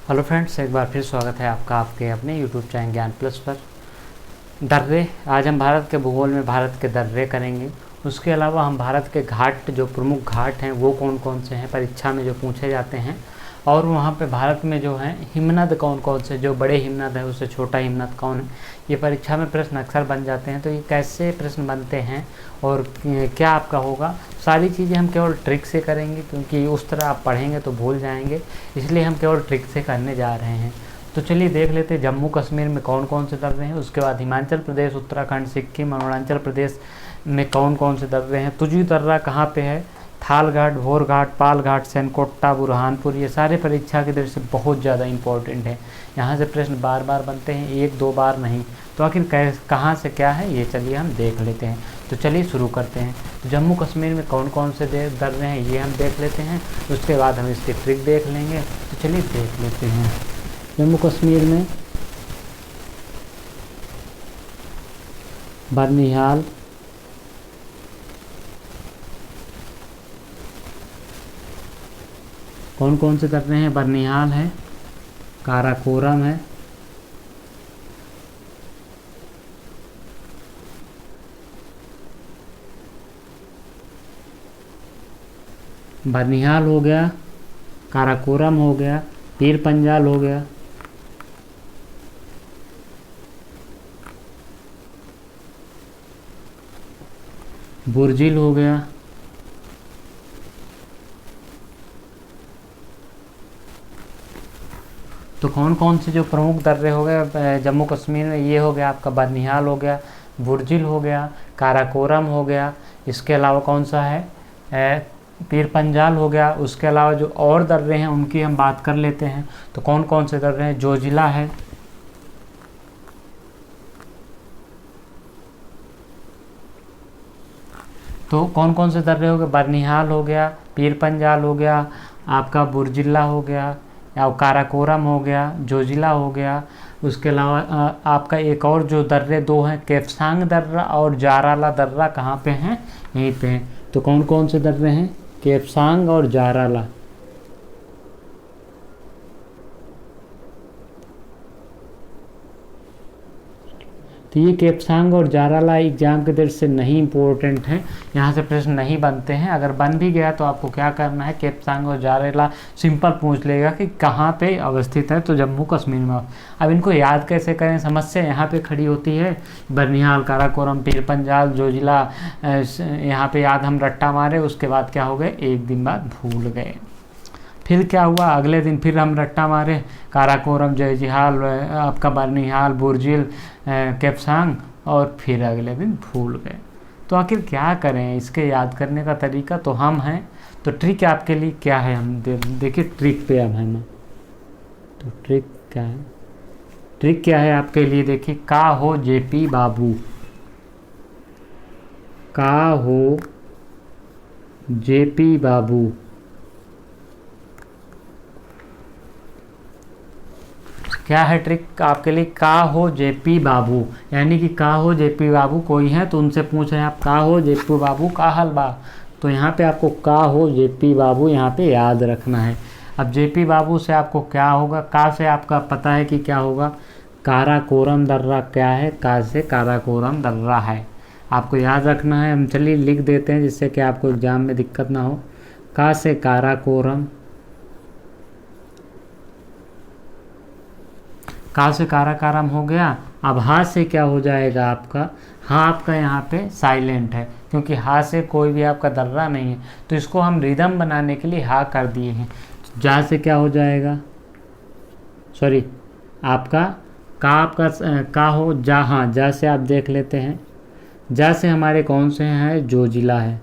Hello friends, एक बार फिर स्वागत है आपका आपके अपने यूट्यूब चैनल ज्ञान प्लस पर। दर्रे, आज हम भारत के भूगोल में भारत के दर्रे करेंगे। उसके अलावा हम भारत के घाट, जो प्रमुख घाट हैं वो कौन कौन से हैं, परीक्षा में जो पूछे जाते हैं। और वहाँ पे भारत में जो है हिमनद कौन कौन से, जो बड़े हिमनद है उससे छोटा हिमनद कौन है, ये परीक्षा में प्रश्न अक्सर बन जाते हैं। तो ये कैसे प्रश्न बनते हैं और क्या आपका होगा, सारी चीज़ें हम केवल ट्रिक से करेंगे, क्योंकि उस तरह आप पढ़ेंगे तो भूल जाएंगे, इसलिए हम केवल ट्रिक से करने जा रहे हैं। तो चलिए देख लेते हैं जम्मू कश्मीर में कौन कौन से दर्रे हैं। उसके बाद हिमाचल प्रदेश, उत्तराखंड, सिक्किम, अरुणाचल प्रदेश में कौन कौन से दर्रे हैं। तुझी दर्रा कहाँ पे है, थालघाट, भोरघाट, पालघाट, सेनकोट्टा, बुरहानपुर, ये सारे परीक्षा की दृष्टि से बहुत ज़्यादा इंपॉर्टेंट है। यहाँ से प्रश्न बार बार बनते हैं, एक दो बार नहीं। तो आखिर कहाँ से क्या है, ये चलिए हम देख लेते हैं। तो चलिए शुरू करते हैं। तो जम्मू कश्मीर में कौन कौन से दर्रे हैं ये हम देख लेते हैं, उसके बाद हम इसकी ट्रिक देख लेंगे। तो चलिए देख लेते हैं। जम्मू कश्मीर में बर्निहाल, कौन कौन से दर्रे हैं, बर्निहाल है, काराकोरम है, बर्निहाल हो गया, काराकोरम हो गया, पीर पंजाल हो गया, बुर्जिल हो गया, तो कौन कौन से जो प्रमुख दर्रे हो गए जम्मू कश्मीर में, ये हो गया आपका बर्निहाल हो गया, बुर्जिल हो गया, काराकोरम हो गया। इसके अलावा कौन सा है, पीर पंजाल हो गया। उसके अलावा जो और दर्रे हैं उनकी हम बात कर लेते हैं। तो कौन कौन से दर्रे हैं, जोजिला है, तो कौन कौन से दर्रे हो गए, बर्निहाल हो गया, पीर पंजाल हो गया, आपका बुर्जिला हो गया, या काराकोरम हो गया, जोजिला हो गया। उसके अलावा आपका एक और जो दर्रे दो हैं, केफसांग दर्रा और जाराला दर्रा, कहाँ पे हैं, यहीं पे हैं। तो कौन कौन से दर्रे हैं, केफसांग और जाराला। तो ये केपसांग और जाराला एग्जाम के दृष्टि से नहीं इम्पोर्टेंट है, यहाँ से प्रश्न नहीं बनते हैं। अगर बन भी गया तो आपको क्या करना है, केपसांग और जाराला सिंपल पूछ लेगा कि कहाँ पे अवस्थित है, तो जम्मू कश्मीर में। अब इनको याद कैसे करें, समस्या यहाँ पे खड़ी होती है। बर्निहाल, काराकोरम, पीर पंजाल, जोजिला, यहाँ पे याद हम रट्टा मारे, उसके बाद क्या हो गए, एक दिन बाद भूल गए। फिर क्या हुआ, अगले दिन फिर हम रट्टा मारे, काराकोरम, जयजिहाल, आपका बर्निहाल, बुर्जिल, केपसांग, और फिर अगले दिन भूल गए। तो आखिर क्या करें, इसके याद करने का तरीका तो हम हैं। तो ट्रिक आपके लिए क्या है, हम देखिए ट्रिक पे अब हम। तो ट्रिक क्या है, ट्रिक क्या है आपके लिए, देखिए, का हो जेपी बाबू, का हो जेपी बाबू। क्या है ट्रिक आपके लिए, का हो जेपी बाबू, यानी कि का हो जेपी बाबू कोई है तो उनसे पूछ रहे हैं आप, का हो जेपी बाबू का हल बा। तो यहाँ पे आपको का हो जेपी बाबू यहाँ पे याद रखना है। अब जेपी बाबू से आपको क्या होगा, का से आपका पता है कि क्या होगा, काराकोरम दर्रा क्या है, का से काराकोरम दर्रा है, आपको याद रखना है। हम चलिए लिख देते हैं जिससे कि आपको एग्जाम में दिक्कत ना हो। का से काराकोरम, का से काराकोरम हो गया। अब हा से क्या हो जाएगा आपका, हाँ आपका यहाँ पे साइलेंट है, क्योंकि हा से कोई भी आपका दर्रा नहीं है, तो इसको हम रिदम बनाने के लिए हा कर दिए हैं। जा से क्या हो जाएगा, सॉरी, आपका का हो जा, हाँ जा से आप देख लेते हैं। जा से हमारे कौन से हैं, जोजिला है,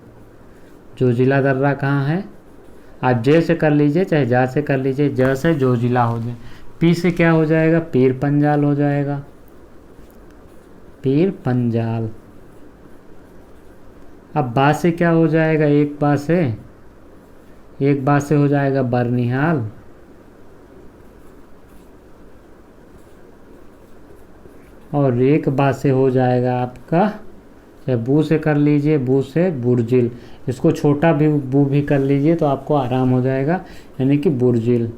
जोजिला दर्रा कहाँ है। आप जे से कर लीजिए चाहे जा से कर लीजिए, ज से जोजिला हो जाए। पी से क्या हो जाएगा, पीर पंजाल हो जाएगा, पीर पंजाल। अब बा से क्या हो जाएगा, एक बा से हो जाएगा बर्निहाल, और एक बा से हो जाएगा आपका, चाहे बू से कर लीजिए, बू से बुर्जिल, इसको छोटा भी बू भी कर लीजिए तो आपको आराम हो जाएगा, यानी कि बुर्जिल।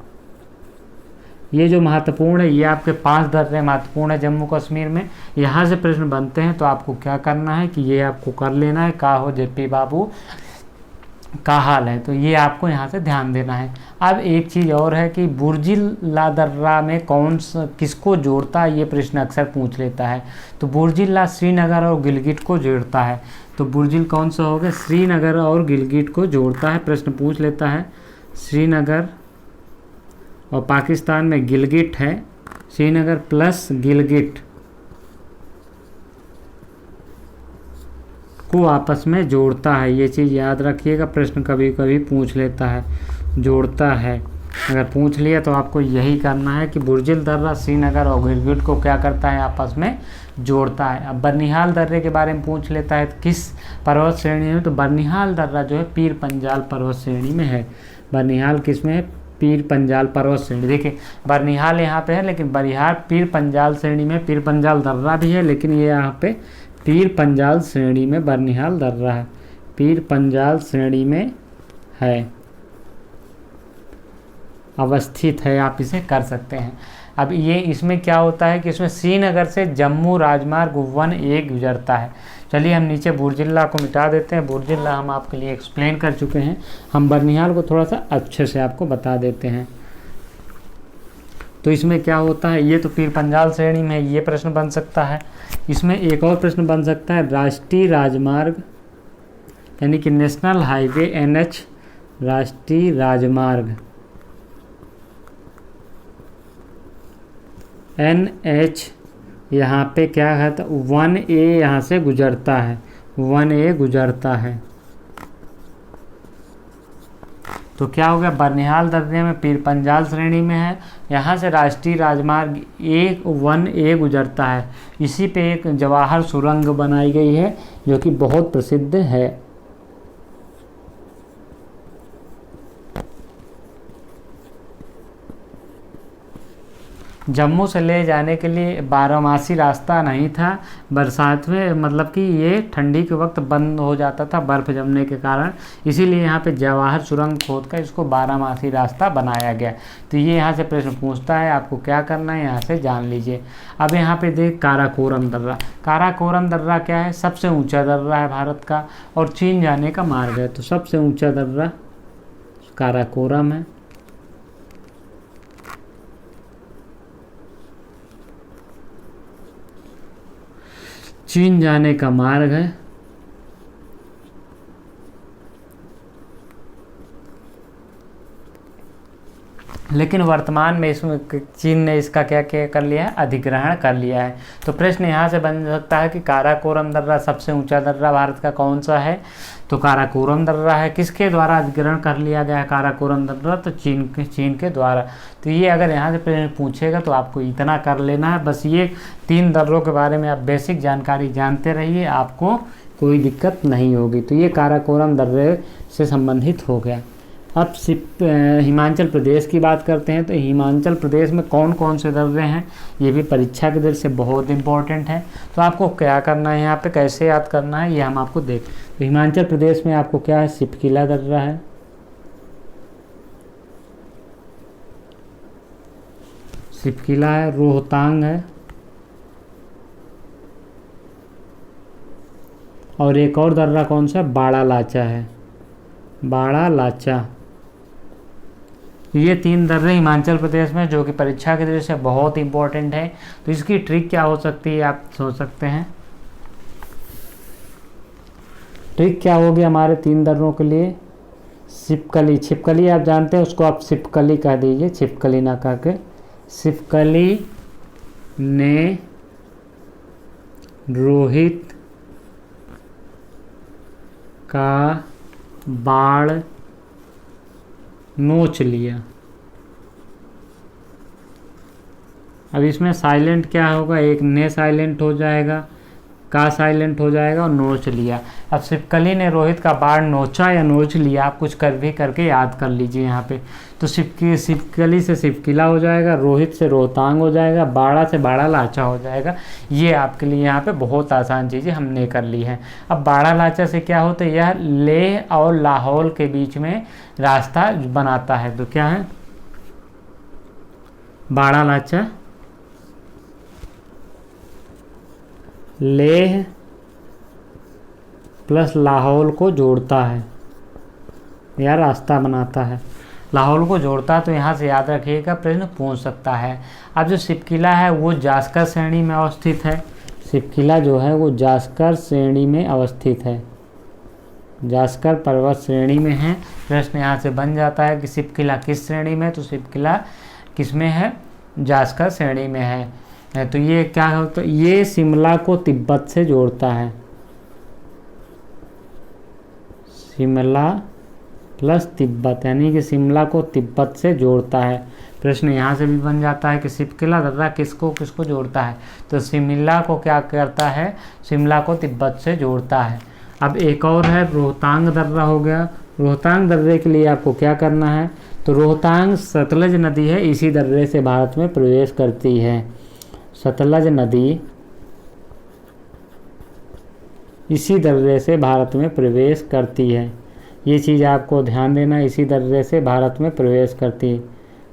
ये जो महत्वपूर्ण है, ये आपके 5 दर्रे महत्वपूर्ण है जम्मू कश्मीर में। यहाँ से प्रश्न बनते हैं तो आपको क्या करना है कि ये आपको कर लेना है, का हो जेपी बाबू का हाल है, तो ये आपको यहाँ से ध्यान देना है। अब एक चीज़ और है कि बुर्जिला दर्रा में कौन सा किसको जोड़ता है, ये प्रश्न अक्सर पूछ लेता है। तो बुर्जिला श्रीनगर और गिलगित को जोड़ता है। तो बुर्जिल कौन सा होगा, श्रीनगर और गिलगित को जोड़ता है, प्रश्न पूछ लेता है। श्रीनगर और पाकिस्तान में गिलगित है, श्रीनगर प्लस गिलगित को आपस में जोड़ता है, ये चीज़ याद रखिएगा, प्रश्न कभी कभी पूछ लेता है, जोड़ता है। अगर पूछ लिया तो आपको यही करना है कि बुर्जिल दर्रा श्रीनगर और गिलगित को क्या करता है, आपस में जोड़ता है। अब बर्निहाल दर्रे के बारे में पूछ लेता है, किस पर्वत श्रेणी में, तो बर्निहाल दर्रा जो है पीर पंजाल पर्वत श्रेणी में है। बर्निहाल किस में है, पीर पंजाल पर्वत श्रेणी। देखिए बर्निहाल यहाँ पे है, लेकिन बर्निहाल पीर पंजाल श्रेणी में, पीर पंजाल दर्रा भी है, लेकिन ये यहाँ पे पीर पंजाल श्रेणी में बर्निहाल दर्रा है, पीर पंजाल श्रेणी में है, अवस्थित है, आप इसे कर सकते हैं। अब ये इसमें क्या होता है कि इसमें श्रीनगर से जम्मू राजमार्ग 1A गुजरता है। चलिए हम नीचे बुर्जिल्ला को मिटा देते हैं, बुर्जिल्ला हम आपके लिए एक्सप्लेन कर चुके हैं, हम बर्निहाल को थोड़ा सा अच्छे से आपको बता देते हैं। तो इसमें क्या होता है, ये तो पीर पंजाल श्रेणी में, ये प्रश्न बन सकता है। इसमें एक और प्रश्न बन सकता है, राष्ट्रीय राजमार्ग यानी कि नेशनल हाईवे NH, राष्ट्रीय राजमार्ग NH यहाँ पे क्या है, तो 1A यहाँ से गुजरता है, 1A गुजरता है। तो क्या हो गया, बर्निहाल दर्रे में पीर पंजाल श्रेणी में है, यहाँ से राष्ट्रीय राजमार्ग 1A गुजरता है। इसी पे एक जवाहर सुरंग बनाई गई है जो कि बहुत प्रसिद्ध है। जम्मू से ले जाने के लिए बारहमासी रास्ता नहीं था, बरसात में मतलब कि ये ठंडी के वक्त बंद हो जाता था बर्फ़ जमने के कारण, इसीलिए यहाँ पे जवाहर सुरंग खोद कर इसको बारहमासी रास्ता बनाया गया। तो ये यहाँ से प्रश्न पूछता है, आपको क्या करना है यहाँ से जान लीजिए। अब यहाँ पे देख काराकोरम दर्रा, काराकोरम दर्रा क्या है, सबसे ऊँचा दर्रा है भारत का और चीन जाने का मार्ग है। तो सबसे ऊँचा दर्रा काराकोरम है। चीन जाने का मार्ग है। लेकिन वर्तमान में इसमें चीन ने इसका क्या क्या कर लिया है, अधिग्रहण कर लिया है। तो प्रश्न यहाँ से बन सकता है कि काराकोरम दर्रा सबसे ऊंचा दर्रा भारत का कौन सा है, तो काराकोरम दर्रा है। किसके द्वारा अधिग्रहण कर लिया गया है काराकोरम दर्रा, तो चीन के द्वारा। तो ये अगर यहाँ से प्रश्न पूछेगा तो आपको इतना कर लेना है, बस ये 3 दर्रों के बारे में आप बेसिक जानकारी जानते रहिए, आपको कोई दिक्कत नहीं होगी। तो ये काराकोरम दर्रे से संबंधित हो गया। अब हिमाचल प्रदेश की बात करते हैं। तो हिमाचल प्रदेश में कौन कौन से दर्रे हैं, ये भी परीक्षा के दृष्टि से बहुत इंपॉर्टेंट है। तो आपको क्या करना है, यहाँ पे कैसे याद करना है, ये हम आपको देख। तो हिमाचल प्रदेश में आपको क्या है, सिपकिला दर्रा है, सिपकिला है, रोहतांग है, और एक और दर्रा कौन सा, बाड़ा लाचा है, बाड़ा लाचा। ये 3 दर्रे हिमाचल प्रदेश में जो कि परीक्षा की दृष्टि से बहुत इंपॉर्टेंट है। तो इसकी ट्रिक क्या हो सकती है, आप सोच सकते हैं। ट्रिक क्या होगी हमारे 3 दर्रों के लिए, छिपकली, छिपकली आप जानते हैं, उसको आप छिपकली कह दीजिए, छिपकली ना कह के। छिपकली ने रोहित का बाड़ नोच लिया। अब इसमें साइलेंट क्या होगा, एक ने साइलेंट हो जाएगा, का साइलेंट हो जाएगा और नोच लिया। अब छिपकली ने रोहित का बाड़ नोचा या नोच लिया, आप कुछ कर भी करके याद कर लीजिए यहाँ पे। तो छिपकली से छिपकिला हो जाएगा, रोहित से रोहतांग हो जाएगा, बाड़ा से बाड़ा लाचा हो जाएगा। ये आपके लिए यहाँ पे बहुत आसान चीज़ें हमने कर ली हैं। अब बाड़ा लाचा से क्या होता है, यह लेह और लाहौल के बीच में रास्ता बनाता है। तो क्या है, बाड़ा लाचा, लेह प्लस लाहौल को जोड़ता है या रास्ता बनाता है। लाहौल को जोड़ता है तो यहाँ से याद रखिएगा प्रश्न पूछ सकता है। अब जो सिपकिला है वो जास्कर श्रेणी में अवस्थित है। सिपकिला जो है वो जास्कर श्रेणी में अवस्थित है, जास्कर पर्वत श्रेणी में है। प्रश्न यहाँ से बन जाता है कि सिपकिला किस श्रेणी में, तो सिपकिला किस में है, जास्कर श्रेणी में है। तो ये क्या होता है, ये शिमला को तिब्बत से जोड़ता है, शिमला प्लस तिब्बत, यानी कि शिमला को तिब्बत से जोड़ता है। प्रश्न यहाँ से भी बन जाता है कि सिपकिला दर्रा किसको किसको जोड़ता है, तो शिमला को क्या करता है, शिमला को तिब्बत से जोड़ता है। अब एक और है रोहतांग दर्रा हो गया। रोहतांग दर्रे के लिए आपको क्या करना है, तो रोहतांग सतलज नदी है, इसी दर्रे से भारत में प्रवेश करती है। सतलज नदी इसी दर्रे से भारत में प्रवेश करती है, ये चीज़ आपको ध्यान देना। इसी दर्रे से भारत में प्रवेश करती है,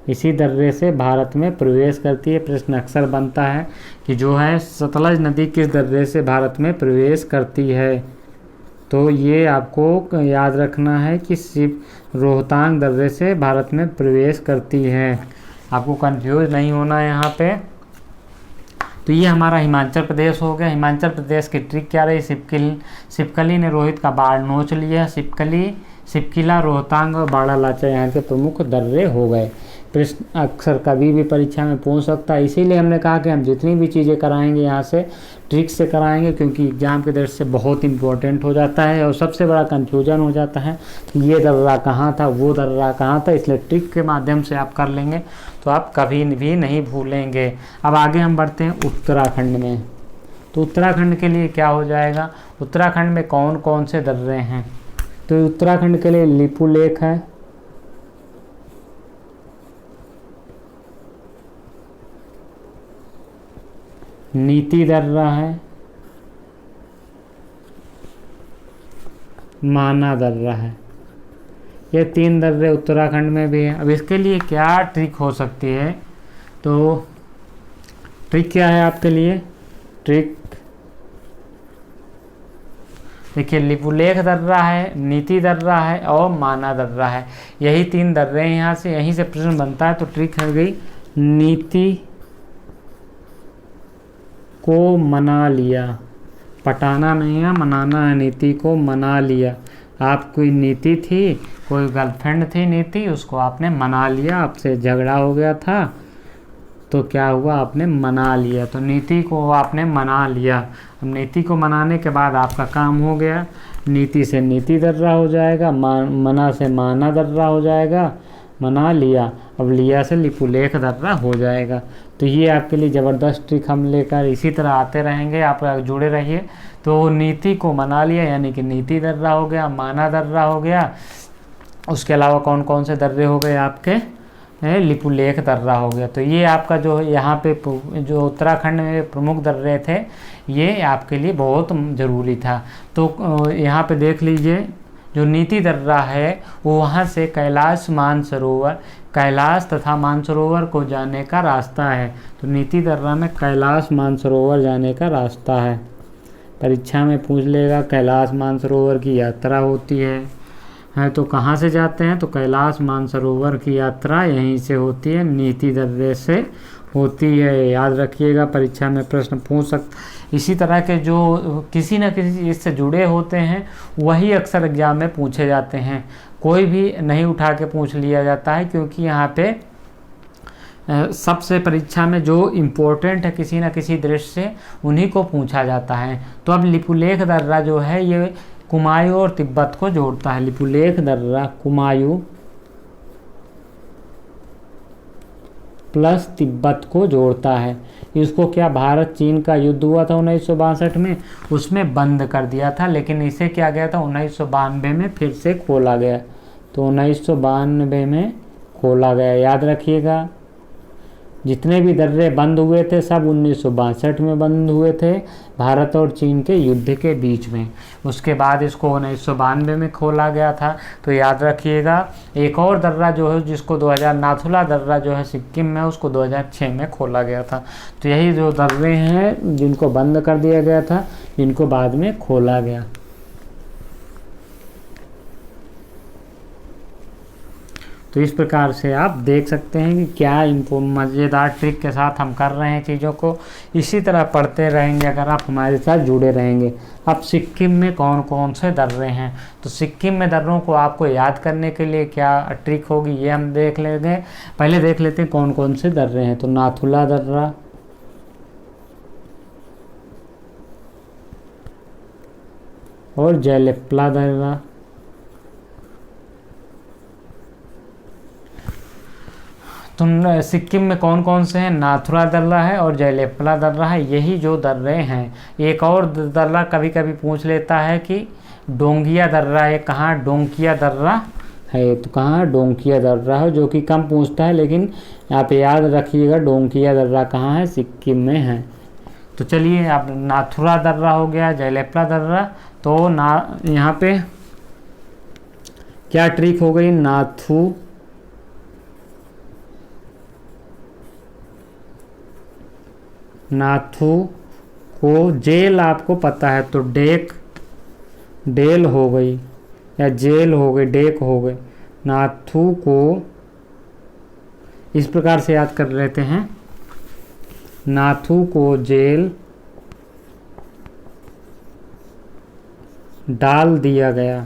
इसी दर्रे से भारत में प्रवेश करती है। प्रश्न अक्सर बनता है कि जो है सतलज नदी किस दर्रे से भारत में प्रवेश करती है, तो ये आपको याद रखना है कि सिर्फ रोहतांग दर्रे से भारत में प्रवेश करती है। आपको कंफ्यूज नहीं होना है यहाँ पे। तो ये हमारा हिमाचल प्रदेश हो गया। हिमाचल प्रदेश की ट्रिक क्या रही, सिपकली ने रोहित का बाढ़ नोच लिया। सिपकिला, रोहतांग और बाड़ा लाचा यहाँ के प्रमुख दर्रे हो गए। प्रश्न अक्सर कभी भी परीक्षा में पूछ सकता है, इसीलिए हमने कहा कि हम जितनी भी चीज़ें कराएंगे यहाँ से ट्रिक से कराएंगे, क्योंकि एग्जाम के दृष्टि से बहुत इंपॉर्टेंट हो जाता है और सबसे बड़ा कन्फ्यूजन हो जाता है कि ये दर्रा कहाँ था, वो दर्रा कहाँ था। इसलिए ट्रिक के माध्यम से आप कर लेंगे तो आप कभी भी नहीं भूलेंगे। अब आगे हम बढ़ते हैं उत्तराखंड में। तो उत्तराखंड के लिए क्या हो जाएगा, उत्तराखंड में कौन कौन से दर्रे हैं, तो उत्तराखंड के लिए लिपुलेख है, नीति दर्रा है, माना दर्रा है। ये 3 दर्रे उत्तराखंड में भी हैं। अब इसके लिए क्या ट्रिक हो सकती है, तो ट्रिक क्या है आपके लिए, ट्रिक देखिए लिपुलेख दर्रा है, नीति दर्रा है और माना दर्रा है। यही 3 दर्रे हैं, यहाँ से यहीं से प्रश्न बनता है। तो ट्रिक हो गई नीति को मना लिया, पटाना नहीं है मनाना है, नीति को मना लिया। आप कोई नीति थी, कोई गर्लफ्रेंड थी नीति, उसको आपने मना लिया, आपसे झगड़ा हो गया था तो क्या हुआ, आपने मना लिया। तो नीति को आपने मना लिया। अब नीति को मनाने के बाद आपका काम हो गया, नीति से नीति दर्रा हो जाएगा, मना से माना दर्रा हो जाएगा, मना लिया। अब लिया से लिपुलेख दर्रा हो जाएगा। तो ये आपके लिए ज़बरदस्त ट्रिक हम लेकर इसी तरह आते रहेंगे, आप जुड़े रहिए। तो नीति को मना लिया यानी कि नीति दर्रा हो गया, माना दर्रा हो गया। उसके अलावा कौन कौन से दर्रे हो गए आपके, लिपुलेख दर्रा हो गया। तो ये आपका जो यहाँ पे जो उत्तराखंड में प्रमुख दर्रे थे ये आपके लिए बहुत ज़रूरी था। तो यहाँ पे देख लीजिए जो नीति दर्रा है वो वहाँ से कैलाश मानसरोवर, कैलाश तथा मानसरोवर को जाने का रास्ता है। तो नीति दर्रा में कैलाश मानसरोवर जाने का रास्ता है। परीक्षा में पूछ लेगा कैलाश मानसरोवर की यात्रा होती है तो कहाँ से जाते हैं, तो कैलाश मानसरोवर की यात्रा यहीं से होती है, नीति दर्रे से होती है। याद रखिएगा, परीक्षा में प्रश्न पूछ सकता। इसी तरह के जो किसी न किसी चीज़ से जुड़े होते हैं वही अक्सर एग्जाम में पूछे जाते हैं, कोई भी नहीं उठा के पूछ लिया जाता है, क्योंकि यहाँ पे सबसे परीक्षा में जो इम्पोर्टेंट है किसी न किसी दृष्टि से उन्हीं को पूछा जाता है। तो अब लिपुलेख दर्रा जो है ये कुमायूं और तिब्बत को जोड़ता है। लिपुलेख दर्रा कुमायूं प्लस तिब्बत को जोड़ता है। इसको क्या भारत चीन का युद्ध हुआ था 1962 में, उसमें बंद कर दिया था, लेकिन इसे क्या गया था 1992 में फिर से खोला गया। तो 1992 में खोला गया। याद रखिएगा, जितने भी दर्रे बंद हुए थे सब 1962 में बंद हुए थे। भारत और चीन के युद्ध के बीच में। उसके बाद इसको 1992 में खोला गया था। तो याद रखिएगा। एक और दर्रा जो है जिसको 2000 नाथुला दर्रा जो है सिक्किम में, उसको 2006 में खोला गया था। तो यही जो दर्रे हैं जिनको बंद कर दिया गया था, जिनको बाद में खोला गया। तो इस प्रकार से आप देख सकते हैं कि क्या इनको मज़ेदार ट्रिक के साथ हम कर रहे हैं चीज़ों को। इसी तरह पढ़ते रहेंगे अगर आप हमारे साथ जुड़े रहेंगे। अब सिक्किम में कौन कौन से दर्रे हैं, तो सिक्किम में दर्रों को आपको याद करने के लिए क्या ट्रिक होगी ये हम देख लेंगे। पहले देख लेते हैं कौन कौन से दर्रे हैं। तो नाथुला दर्रा, और जयलेपला दर्रा, तो सिक्किम में कौन कौन से हैं, नाथुला दर्रा है और जयलेपला दर्रा है, यही जो दर्रे हैं। एक और दर्रा कभी कभी पूछ लेता है कि डोंगिया दर्रा है कहाँ, डोंकिया दर्रा है, तो कहाँ डोंकिया दर्रा है, जो कि कम पूछता है, लेकिन आप याद रखिएगा डोंकिया दर्रा कहाँ है, सिक्किम में है। तो चलिए अब नाथुला दर्रा हो गया, जयलेपला दर्रा। तो यहाँ पे क्या ट्रिक हो गई, नाथू को जेल आपको पता है, तो डेल हो गई या जेल हो गई, डेक हो गई। नाथू को इस प्रकार से याद कर लेते हैं, नाथू को जेल डाल दिया गया,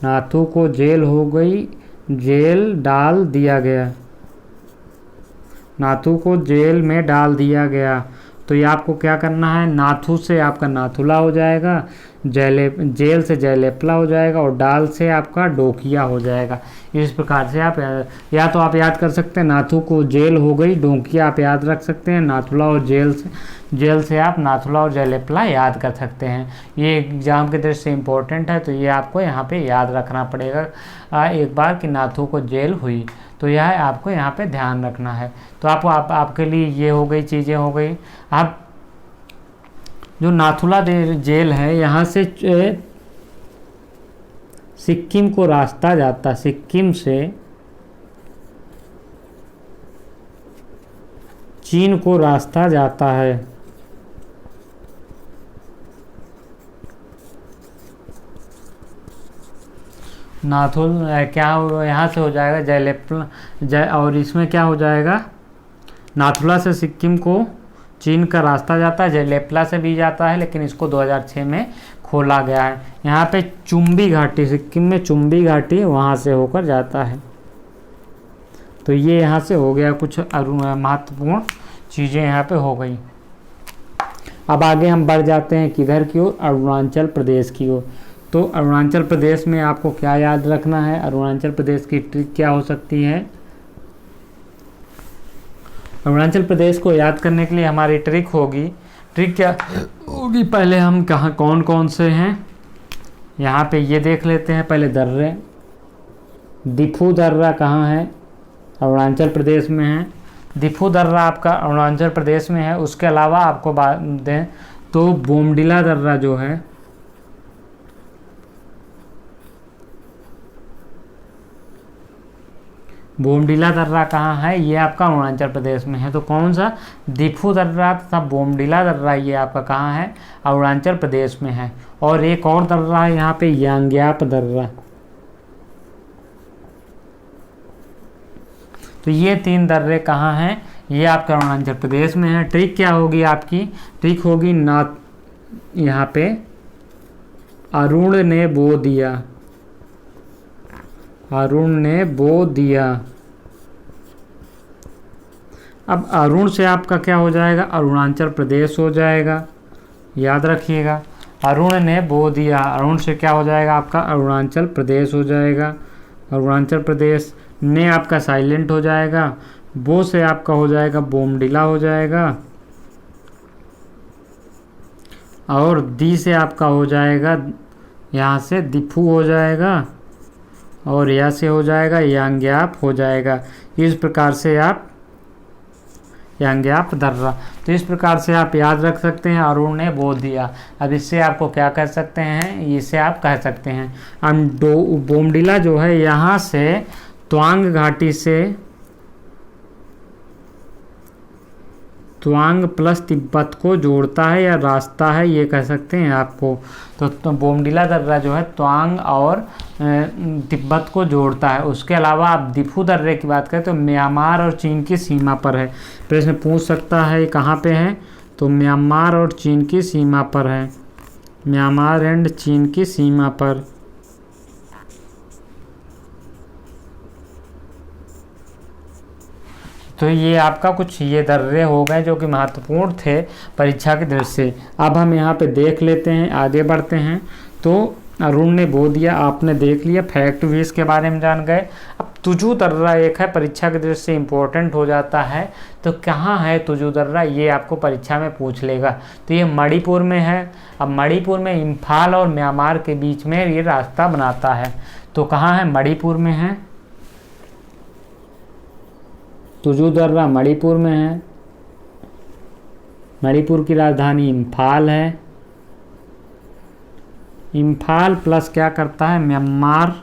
नाथू को जेल हो गई, जेल डाल दिया गया, नाथू को जेल में डाल दिया गया। तो ये आपको क्या करना है, नाथू से आपका नाथुला हो जाएगा, जेल से जयलेपला हो जाएगा, और डाल से आपका डोकिया हो जाएगा। इस प्रकार से आप या तो आप याद कर सकते हैं नाथू को जेल हो गई, डोकिया आप याद रख सकते हैं, नाथुला और जेल से आप नाथुला और जयलेपला याद कर सकते हैं। ये एग्जाम की दृष्टि से इम्पोर्टेंट है, तो ये आपको यहाँ पे याद रखना पड़ेगा एक बार कि नाथू को जेल हुई। तो यह आपको यहाँ पे ध्यान रखना है। तो आपके लिए ये हो गई चीज़ें हो गई। आप जो नाथुला जेल है यहाँ से सिक्किम को रास्ता जाता, सिक्किम से चीन को रास्ता जाता है। नाथुल क्या हो, यहाँ से हो जाएगा जयलेपला और इसमें क्या हो जाएगा, नाथुला से सिक्किम को चीन का रास्ता जाता है, जयलेपला से भी जाता है, लेकिन इसको 2006 में खोला गया है। यहाँ पे चुम्बी घाटी, सिक्किम में चुम्बी घाटी वहाँ से होकर जाता है। तो ये यहाँ से हो गया, कुछ महत्वपूर्ण चीज़ें यहाँ पे हो गई। अब आगे हम बढ़ जाते हैं किधर की ओर, अरुणाचल प्रदेश की ओर। तो अरुणाचल प्रदेश में आपको क्या याद रखना है, अरुणाचल प्रदेश की ट्रिक क्या हो सकती है। अरुणाचल प्रदेश को याद करने के लिए हमारी ट्रिक क्या होगी, पहले हम कहाँ कौन कौन से हैं यहाँ पे ये देख लेते हैं। पहले दर्रे, दिफू दर्रा कहाँ है, अरुणाचल प्रदेश में है। दिफू दर्रा आपका अरुणाचल प्रदेश में है। उसके अलावा आपको बात दें तो बोमडिला दर्रा जो है, बोमडिला दर्रा कहाँ है, ये आपका अरुणाचल प्रदेश में है। तो कौन सा, दिफू दर्रा तथा बोमडिला दर्रा, ये आपका कहाँ है, अरुणाचल प्रदेश में है। और एक और दर्रा है यहाँ पे, यांग्याप दर्रा। तो ये 3 दर्रे कहाँ हैं, ये आपका अरुणाचल प्रदेश में है। ट्रिक क्या होगी आपकी, ट्रिक होगी यहाँ पे अरुण ने बो दिया, अरुण ने बो दिया। अब अरुण से आपका क्या हो जाएगा, अरुणाचल प्रदेश हो जाएगा, याद रखिएगा। अरुण ने बो दिया, अरुण से क्या हो जाएगा आपका, अरुणाचल प्रदेश हो जाएगा। अरुणाचल प्रदेश ने आपका साइलेंट हो जाएगा, बो से आपका हो जाएगा बोमडिला हो जाएगा, और दी से आपका हो जाएगा यहाँ से दिफू हो जाएगा, और यहाँ से हो जाएगा यांग्याप हो जाएगा। इस प्रकार से आप यंग्याप दर्रा। तो इस प्रकार से आप याद रख सकते हैं, अरुण ने बो दिया। अब इससे आपको क्या कह सकते हैं, इसे आप कह सकते हैं हम बोमडिला जो है यहाँ से त्वांग घाटी से त्वांग प्लस तिब्बत को जोड़ता है या रास्ता है, ये कह सकते हैं आपको। तो बोमडिला दर्रा जो है त्वांग और तिब्बत को जोड़ता है। उसके अलावा आप दिफू दर्रे की बात करें तो म्यांमार और चीन की सीमा पर है। प्रश्न पूछ सकता है कहाँ पे है, तो म्यांमार और चीन की सीमा पर है, म्यांमार एंड चीन की सीमा पर। तो ये आपका कुछ ये दर्रे हो गए जो कि महत्वपूर्ण थे परीक्षा की दृष्टि से। अब हम यहाँ पे देख लेते हैं, आगे बढ़ते हैं। तो अरुण ने बो दिया, आपने देख लिया, फैक्ट भी इसके बारे में जान गए। अब तुजू दर्रा एक है, परीक्षा की दृष्टि से इम्पोर्टेंट हो जाता है। तो कहाँ है तुजू दर्रा, ये आपको परीक्षा में पूछ लेगा। तो ये मणिपुर में है। अब मणिपुर में इम्फाल और म्यांमार के बीच में ये रास्ता बनाता है। तो कहाँ है, मणिपुर में है। तुजू दर्रा मणिपुर में है। मणिपुर की राजधानी इम्फाल है। इम्फाल प्लस क्या करता है, म्यांमार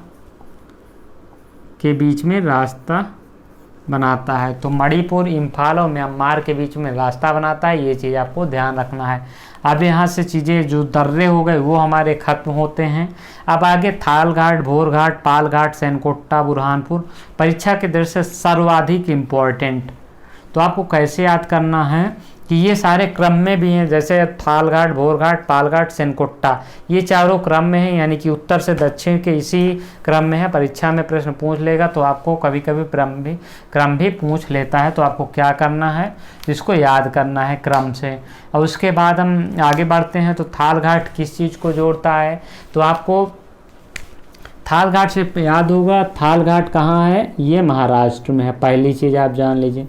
के बीच में रास्ता बनाता है। तो मणिपुर, इम्फाल और म्यांमार के बीच में रास्ता बनाता है, ये चीज़ आपको ध्यान रखना है। अब यहाँ से चीज़ें जो दर्रे हो गए वो हमारे खत्म होते हैं। अब आगे थाल घाट, भोर घाट, पाल घाट, सैनकोट्टा, बुरहानपुर, परीक्षा के दृष्टि से सर्वाधिक इम्पोर्टेंट। तो आपको कैसे याद करना है कि ये सारे क्रम में भी हैं, जैसे थाल घाट, भोर घाट, पाल घाट, सैनकोट्टा, ये चारों क्रम में हैं, यानी कि उत्तर से दक्षिण के इसी क्रम में है। परीक्षा में प्रश्न पूछ लेगा तो आपको कभी कभी क्रम भी पूछ लेता है। तो आपको क्या करना है, इसको याद करना है क्रम से। और उसके बाद हम आगे बढ़ते हैं। तो थाल घाट किस चीज़ को जोड़ता है, तो आपको थाल घाट से याद होगा, थाल घाट कहाँ है, ये महाराष्ट्र में है। पहली चीज़ आप जान लीजिए।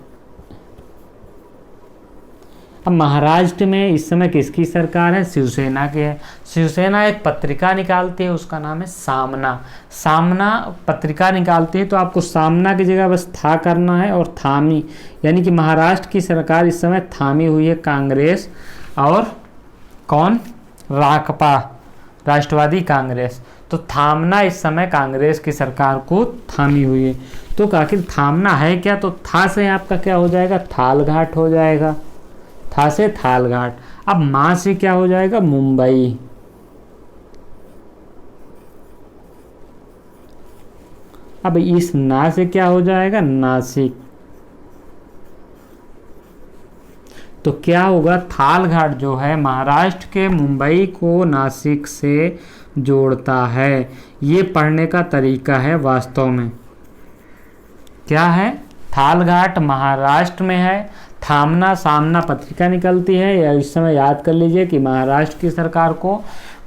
अब महाराष्ट्र में इस समय किसकी सरकार है, शिवसेना की है। शिवसेना एक पत्रिका निकालती है, उसका नाम है सामना। सामना पत्रिका निकालती है, तो आपको सामना की जगह बस था करना है और थामी, यानी कि महाराष्ट्र की सरकार इस समय थामी हुई है कांग्रेस और कौन, राकपा, राष्ट्रवादी कांग्रेस। तो थामना इस समय कांग्रेस की सरकार को थामी हुई है। तो आखिर थामना है क्या, तो था से आपका क्या हो जाएगा, थाल घाट हो जाएगा। था से थाल घाट। अब मां से क्या हो जाएगा, मुंबई। अब इस ना से क्या हो जाएगा, नासिक। तो क्या होगा, थाल घाट जो है महाराष्ट्र के मुंबई को नासिक से जोड़ता है। ये पढ़ने का तरीका है वास्तव में। क्या है, थाल घाट महाराष्ट्र में है, थामना सामना पत्रिका निकलती है। या इस समय याद कर लीजिए कि महाराष्ट्र की सरकार को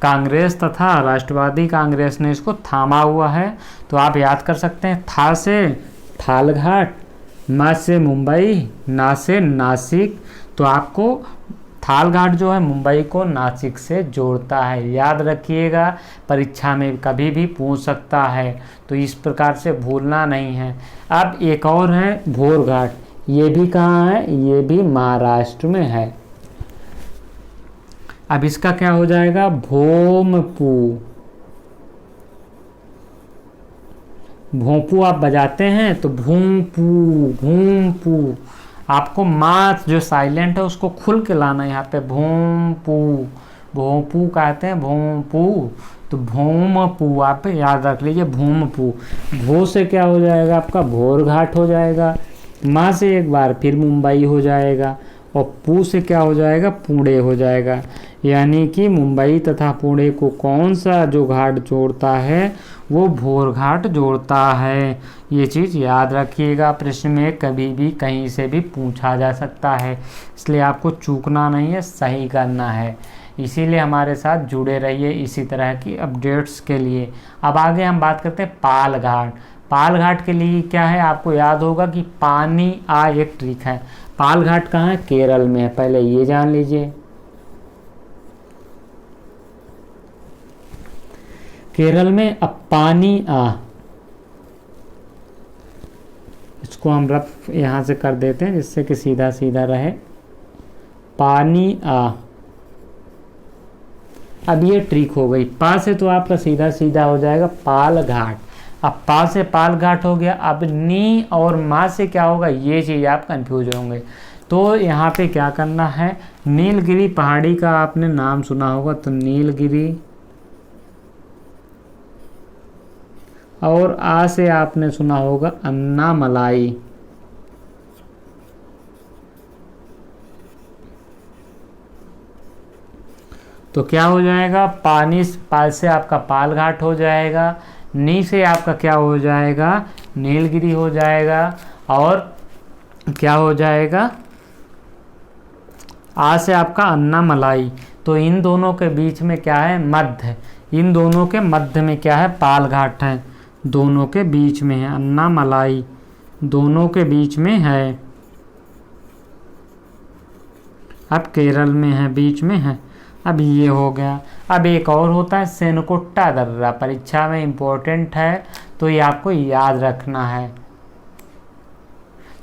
कांग्रेस तथा राष्ट्रवादी कांग्रेस ने इसको थामा हुआ है। तो आप याद कर सकते हैं, था से थाल घाट, मा से मुंबई, ना से नासिक। तो आपको थाल घाट जो है मुंबई को नासिक से जोड़ता है, याद रखिएगा, परीक्षा में कभी भी पूछ सकता है। तो इस प्रकार से भूलना नहीं है। अब एक और है भोर घाट, ये भी कहाँ है, ये भी महाराष्ट्र में है। अब इसका क्या हो जाएगा, भोमपू। भोंपू आप बजाते हैं तो भूमपू, भूमपू। आपको माँ जो साइलेंट है उसको खुल के लाना है यहाँ पे, भोमपू। भोंपू कहते हैं, भोमपू। तो भोमपू आप याद रख लीजिए, भूमपू। भो से क्या हो जाएगा आपका, भोर घाट हो जाएगा। माँ से एक बार फिर मुंबई हो जाएगा। और पू से क्या हो जाएगा, पुणे हो जाएगा। यानी कि मुंबई तथा पुणे को कौन सा जो घाट जोड़ता है, वो भोर घाट जोड़ता है। ये चीज़ याद रखिएगा, प्रश्न में कभी भी कहीं से भी पूछा जा सकता है, इसलिए आपको चूकना नहीं है, सही करना है। इसीलिए हमारे साथ जुड़े रहिए इसी तरह की अपडेट्स के लिए। अब आगे हम बात करते हैं पाल घाट। पाल घाट के लिए क्या है, आपको याद होगा कि पानी आ एक ट्रिक है। पाल घाट कहाँ है, केरल में है, पहले ये जान लीजिए। केरल में अब पानी आ, इसको हम रफ यहाँ से कर देते हैं जिससे कि सीधा सीधा रहे। पानी आ। अब ये ट्रिक हो गई। पा से तो आपका सीधा सीधा हो जाएगा पाल घाट। अब पा से पाल घाट हो गया। अब नी और मा से क्या होगा, ये चीज़ आप कंफ्यूज होंगे। तो यहाँ पे क्या करना है, नीलगिरी पहाड़ी का आपने नाम सुना होगा, तो नीलगिरी, और आ से आपने सुना होगा अन्नामलाई। तो क्या हो जाएगा, पानी पाल से आपका पाल घाट हो जाएगा, नी से आपका क्या हो जाएगा, नीलगिरी हो जाएगा, और क्या हो जाएगा, आ से आपका अन्नामलाई। तो इन दोनों के बीच में क्या है, मध्य। इन दोनों के मध्य में क्या है, पाल घाट है। दोनों के बीच में है अन्नामलाई, दोनों के बीच में है। अब केरल में है, बीच में है। अब ये हो गया। अब एक और होता है सेनकुट्टा दर्रा, परीक्षा में इम्पोर्टेंट है, तो ये आपको याद रखना है।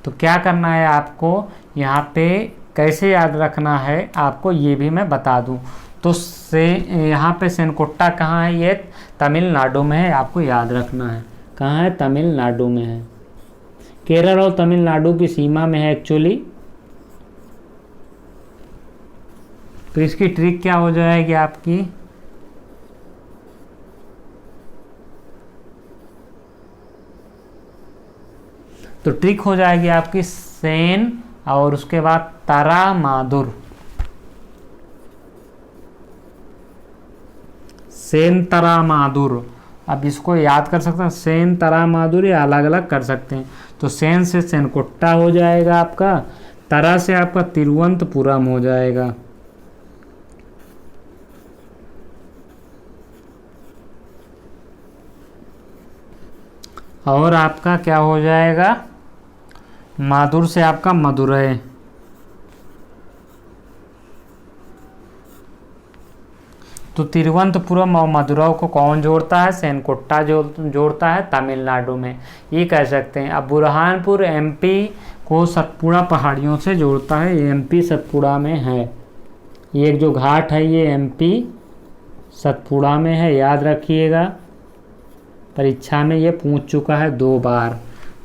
तो क्या करना है आपको यहाँ पे, कैसे याद रखना है आपको ये भी मैं बता दूं। तो से यहाँ पे सेनकुट्टा कहाँ है, ये तमिलनाडु में है, आपको याद रखना है। कहाँ है, तमिलनाडु में है। केरल और तमिलनाडु की सीमा में है एक्चुअली। तो इसकी ट्रिक क्या हो जाएगी आपकी, तो ट्रिक हो जाएगी आपकी सेन और उसके बाद तारा मादुर, सेन तरा मादुर। अब इसको याद कर सकते हैं, सेन तरा मादुर, या अलग अलग कर सकते हैं। तो सेन से सेनकुट्टा हो जाएगा आपका, तरा से आपका तिरुवनंतपुरम हो जाएगा, और आपका क्या हो जाएगा, मादुर से आपका मदुरै। तो तिरुवनंतपुरम और मदुरै को कौन जोड़ता है, सेनकुट्टा जोड़ता है तमिलनाडु में, ये कह सकते हैं। अब बुरहानपुर एमपी को सतपुड़ा पहाड़ियों से जोड़ता है, ये एमपी सतपुड़ा में है। ये जो घाट है ये एमपी सतपुड़ा में है, याद रखिएगा। परीक्षा में ये पूछ चुका है 2 बार,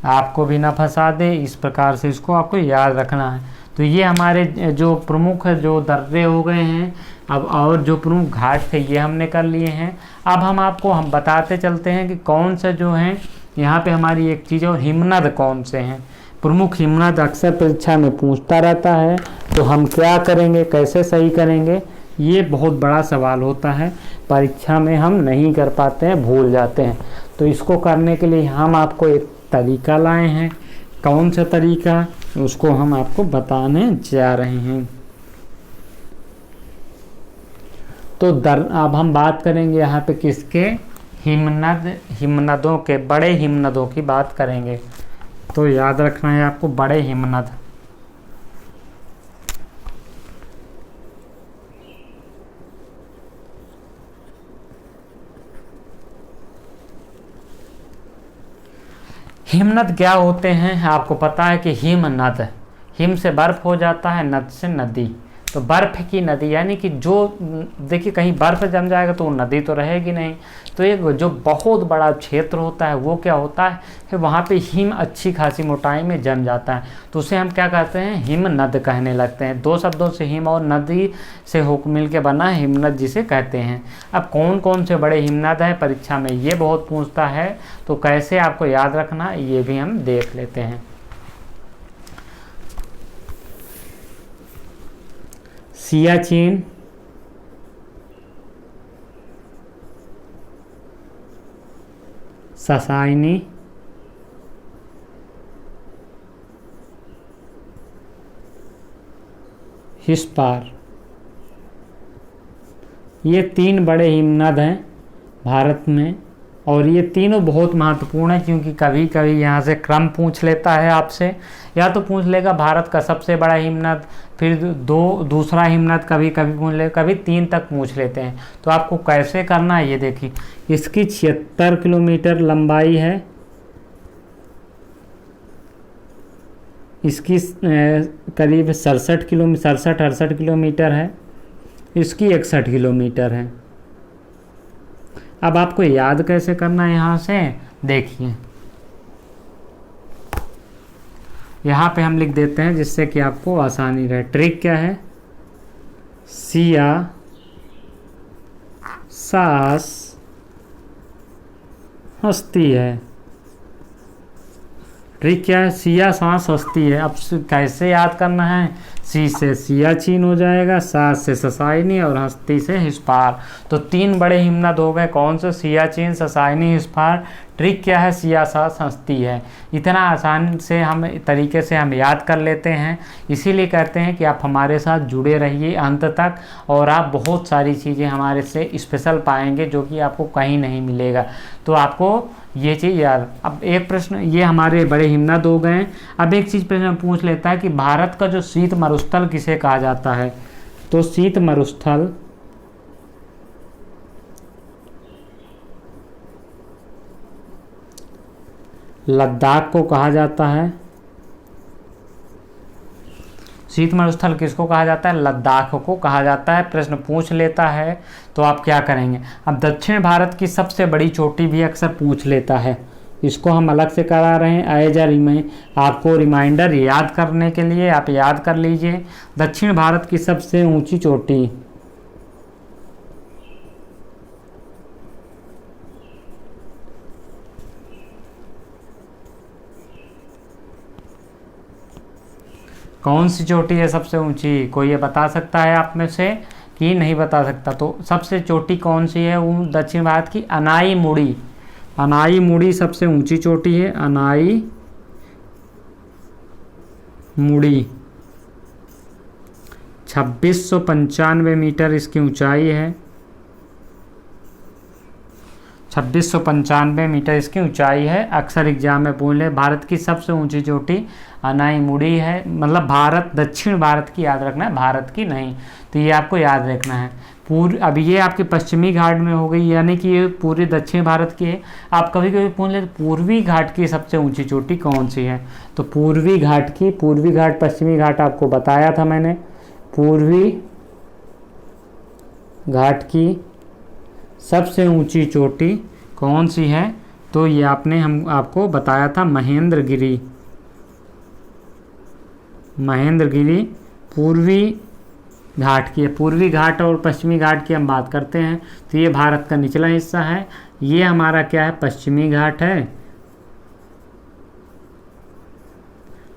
आपको भी ना फंसा दे, इस प्रकार से इसको आपको याद रखना है। तो ये हमारे जो प्रमुख जो दर्रे हो गए हैं। अब और जो प्रमुख घाट थे ये हमने कर लिए हैं। अब हम बताते चलते हैं कि कौन से जो हैं यहाँ पे हमारी एक चीज़, और हिमनद कौन से हैं। प्रमुख हिमनद अक्सर परीक्षा में पूछता रहता है, तो हम क्या करेंगे, कैसे सही करेंगे, ये बहुत बड़ा सवाल होता है। परीक्षा में हम नहीं कर पाते हैं, भूल जाते हैं। तो इसको करने के लिए हम आपको एक तरीका लाए हैं। कौन सा तरीका, उसको हम आपको बताने जा रहे हैं। तो अब हम बात करेंगे यहाँ पे किसके, हिमनदों के, बड़े हिमनदों की बात करेंगे। तो याद रखना है आपको, बड़े हिमनद। हिमनद क्या होते हैं, आपको पता है कि हिमनद, हिम से बर्फ हो जाता है, नद से नदी। तो बर्फ की नदी, यानी कि जो देखिए कहीं बर्फ जम जाएगा तो वो नदी तो रहेगी नहीं। तो एक जो बहुत बड़ा क्षेत्र होता है वो क्या होता है कि वहाँ पे हिम अच्छी खासी मोटाई में जम जाता है, तो उसे हम क्या कहते हैं, हिमनद कहने लगते हैं। 2 शब्दों से हिम और नदी से होकर मिल के बना हिमनद जिसे कहते हैं। अब कौन कौन से बड़े हिमनद है, परीक्षा में ये बहुत पूछता है, तो कैसे आपको याद रखना ये भी हम देख लेते हैं। सियाचिन, ससाइनी, हिस्पार, ये 3 बड़े हिमनद हैं भारत में। और ये तीनों बहुत महत्वपूर्ण है, क्योंकि कभी कभी यहाँ से क्रम पूछ लेता है आपसे, या तो पूछ लेगा भारत का सबसे बड़ा हिमनद, फिर दूसरा हिमनद कभी कभी पूछ ले, कभी 3 तक पूछ लेते हैं। तो आपको कैसे करना है ये देखिए, इसकी 76 किलोमीटर लंबाई है, इसकी करीब 67 किलोमीटर है, इसकी 61 किलोमीटर है। अब आपको याद कैसे करना है यहाँ से, देखिए यहाँ पे हम लिख देते हैं जिससे कि आपको आसानी रहे। ट्रिक क्या है, सिया सास हस्ती है। ट्रिक क्या है, सिया सांस हस्ती है। अब कैसे याद करना है, सी से सियाचीन हो जाएगा, सास से ससाइनी और हस्ती से हिस्पार। तो 3 बड़े हिमनद हो गए, कौन से, सियाचीन, ससाइनी, हिस्पार। ट्रिक क्या है, सिया सास हस्ती है। इतना आसान से हम तरीके से हम याद कर लेते हैं, इसीलिए कहते हैं कि आप हमारे साथ जुड़े रहिए अंत तक, और आप बहुत सारी चीज़ें हमारे से स्पेशल पाएंगे जो कि आपको कहीं नहीं मिलेगा। तो आपको ये चीज़ याद। अब एक प्रश्न, ये हमारे बड़े हिमनद हो गए। अब एक चीज़ प्रश्न पूछ लेता है कि भारत का जो शीत मरुस्थल किसे कहा जाता है। तो शीत मरुस्थल लद्दाख को कहा जाता है। शीत मरुस्थल किसको कहा जाता है, लद्दाख को कहा जाता है। प्रश्न पूछ लेता है तो आप क्या करेंगे। अब दक्षिण भारत की सबसे बड़ी चोटी भी अक्सर पूछ लेता है, इसको हम अलग से करा रहे हैं एज आपको रिमाइंडर याद करने के लिए। आप याद कर लीजिए, दक्षिण भारत की सबसे ऊंची चोटी, कौन सी चोटी है सबसे ऊंची, कोई ये बता सकता है आप में से कि नहीं बता सकता। तो सबसे चोटी कौन सी है, वो दक्षिण भारत की अनाई मुड़ी। अनाई मुड़ी सबसे ऊंची चोटी है, अनाई मुड़ी 2695 मीटर इसकी ऊंचाई है। 2695 मीटर इसकी ऊंचाई है। अक्सर एग्जाम में पूछ ले, भारत की सबसे ऊंची चोटी अनाई मुड़ी है, मतलब भारत, दक्षिण भारत की याद रखना है, भारत की नहीं। तो ये आपको याद रखना है। अब ये आपके पश्चिमी घाट में हो गई, यानी कि ये पूरे दक्षिण भारत की है। आप कभी कभी पूछ ले पूर्वी घाट की सबसे ऊंची चोटी कौन सी है। तो पूर्वी घाट पश्चिमी घाट आपको बताया था मैंने। पूर्वी घाट की सबसे ऊंची चोटी कौन सी है, तो ये हम आपको बताया था, महेंद्रगिरी। महेंद्रगिरी पूर्वी घाट की है। पूर्वी घाट और पश्चिमी घाट की हम बात करते हैं तो ये भारत का निचला हिस्सा है, ये हमारा क्या है, पश्चिमी घाट है।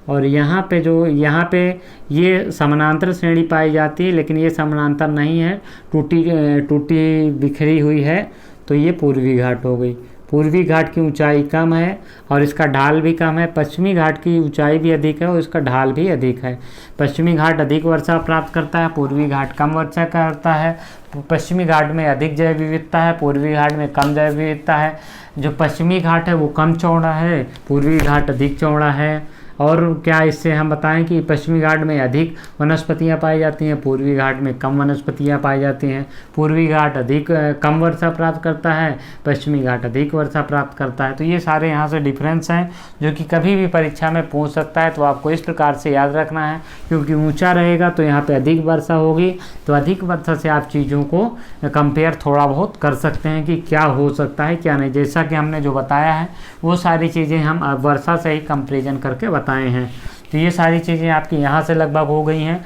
और यहाँ पे ये समानांतर श्रेणी पाई जाती है, लेकिन ये समानांतर नहीं है, टूटी बिखरी हुई है। तो ये पूर्वी घाट हो गई। पूर्वी घाट की ऊंचाई कम है और इसका ढाल भी कम है। पश्चिमी घाट की ऊंचाई भी अधिक है और इसका ढाल भी अधिक है। पश्चिमी घाट अधिक वर्षा प्राप्त करता है, पूर्वी घाट कम वर्षा करता है। पश्चिमी घाट में अधिक जैव विविधता है, पूर्वी घाट में कम जैव विविधता है। जो पश्चिमी घाट है वो कम चौड़ा है, पूर्वी घाट अधिक चौड़ा है। और क्या इससे हम बताएं कि पश्चिमी घाट में अधिक वनस्पतियां पाई जाती हैं, पूर्वी घाट में कम वनस्पतियां पाई जाती हैं। पूर्वी घाट अधिक कम वर्षा प्राप्त करता है, पश्चिमी घाट अधिक वर्षा प्राप्त करता है। तो ये सारे यहाँ से डिफरेंस हैं जो कि कभी भी परीक्षा में पूछ सकता है। तो आपको इस प्रकार से याद रखना है, क्योंकि ऊँचा रहेगा तो यहाँ पर अधिक वर्षा होगी, तो अधिक वर्षा से आप चीज़ों को कंपेयर थोड़ा बहुत कर सकते हैं कि क्या हो सकता है क्या नहीं। जैसा कि हमने जो बताया है वो सारी चीज़ें हम वर्षा से ही कंपेरिजन करके बताए हैं। तो ये सारी चीज़ें आपकी यहाँ से लगभग हो गई हैं।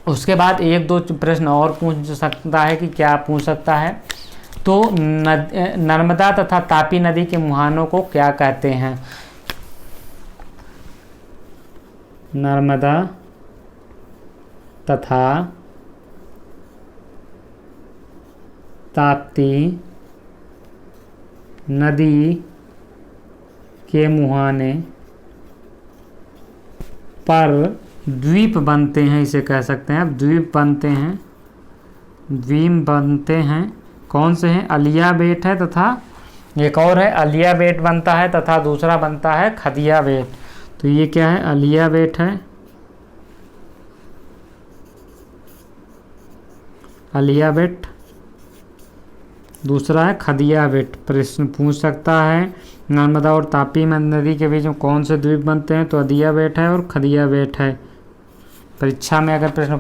उसके बाद 1-2 प्रश्न और पूछ सकता है कि क्या पूछ सकता है। तो नर्मदा तथा तापी नदी के मुहानों को क्या कहते हैं। नर्मदा तथा ताप्ती नदी के मुहाने पर द्वीप बनते हैं, इसे कह सकते हैं। अब द्वीप बनते हैं कौन से हैं, अलिया बेट है तथा एक और है अलिया बेट बनता है तथा दूसरा बनता है खदिया बेट। तो ये क्या है, अलिया बेट है, अलिया बेट, दूसरा है खदिया बेट। प्रश्न पूछ सकता है नर्मदा और तापी नदी के बीच में कौन से द्वीप बनते हैं? तो अधिया बेट है और खदिया बेट है। परीक्षा में अगर प्रश्न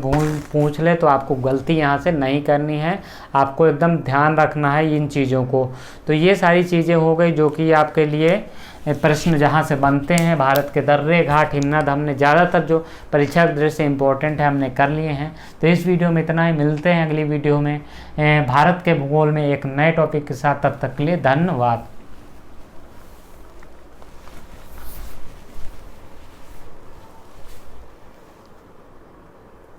पूछ ले तो आपको गलती यहाँ से नहीं करनी है, आपको एकदम ध्यान रखना है इन चीज़ों को। तो ये सारी चीज़ें हो गई जो कि आपके लिए प्रश्न जहाँ से बनते हैं। भारत के दर्रे, घाट, हिमनद हमने ज़्यादातर जो परीक्षा की दृष्टि से इम्पोर्टेंट है हमने कर लिए हैं। तो इस वीडियो में इतना ही, मिलते हैं अगली वीडियो में भारत के भूगोल में एक नए टॉपिक के साथ। तब तक के लिए धन्यवाद।